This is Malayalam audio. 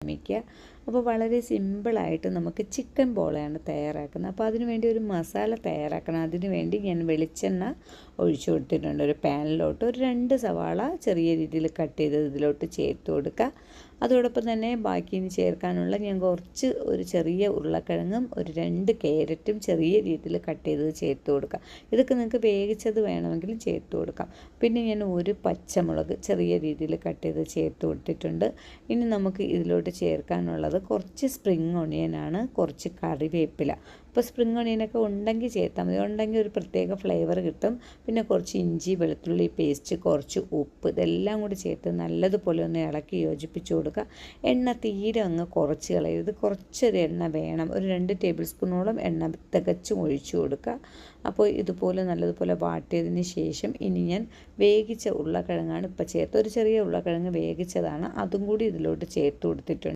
ശ്രമിക്കുക. അപ്പോൾ വളരെ സിമ്പിളായിട്ട് നമുക്ക് ചിക്കൻ പോളയാണ് തയ്യാറാക്കുന്നത്. അപ്പോൾ അതിന് വേണ്ടി ഒരു മസാല തയ്യാറാക്കണം. അതിന് വേണ്ടി ഞാൻ വെളിച്ചെണ്ണ ഒഴിച്ചു കൊടുത്തിട്ടുണ്ട് ഒരു പാനിലോട്ട്. ഒരു 2 സവാള ചെറിയ രീതിയിൽ കട്ട് ചെയ്ത് ഇതിലോട്ട് ചേർത്ത് കൊടുക്കുക. അതോടൊപ്പം തന്നെ ബാക്കി ഇനി ചേർക്കാനുള്ള ഞാൻ ഒരു ചെറിയ ഉരുളക്കിഴങ്ങും ഒരു 2 ക്യാരറ്റും ചെറിയ രീതിയിൽ കട്ട് ചെയ്തത് ചേർത്ത് കൊടുക്കുക. ഇതൊക്കെ നിങ്ങൾക്ക് വേവിച്ചത് വേണമെങ്കിൽ ചേർത്ത് കൊടുക്കാം. പിന്നെ ഞാൻ ഒരു പച്ചമുളക് ചെറിയ രീതിയിൽ കട്ട് ചെയ്ത് ചേർത്ത് കൊടുത്തിട്ടുണ്ട്. ഇനി നമുക്ക് ഇതിലോട്ട് ചേർക്കാനുള്ളത് കുറച്ച് സ്പ്രിംഗ് ഒണിയനാണ്, കുറച്ച് കറിവേപ്പില. അപ്പോൾ സ്പ്രിംഗ് ഒണിയനൊക്കെ ഉണ്ടെങ്കിൽ ചേർത്താൽ മതി, ഉണ്ടെങ്കിൽ ഒരു പ്രത്യേക ഫ്ലേവർ കിട്ടും. പിന്നെ കുറച്ച് ഇഞ്ചി വെളുത്തുള്ളി പേസ്റ്റ്, കുറച്ച് ഉപ്പ്, ഇതെല്ലാം കൂടി ചേർത്ത് നല്ലതുപോലെ ഒന്ന് ഇളക്കി യോജിപ്പിച്ച് കൊടുക്കുക. എണ്ണ തീരെ അങ്ങ് കുറച്ച് കളയരുത്, കുറച്ചൊരു എണ്ണ വേണം. ഒരു 2 ടേബിൾ സ്പൂണോളം എണ്ണ തികച്ചും ഒഴിച്ചു കൊടുക്കുക. അപ്പോൾ ഇതുപോലെ നല്ലതുപോലെ വാട്ടിയതിന് ശേഷം ഇനി ഞാൻ വേവിച്ച ഉരുളക്കിഴങ്ങാണ് ഇപ്പോൾ ചേർത്ത്, ഒരു ചെറിയ ഉരുളക്കിഴങ്ങ് വേവിച്ചതാണ്, അതും കൂടി ഇതിലോട്ട് ചേർത്ത് കൊടുത്തിട്ടുണ്ട്.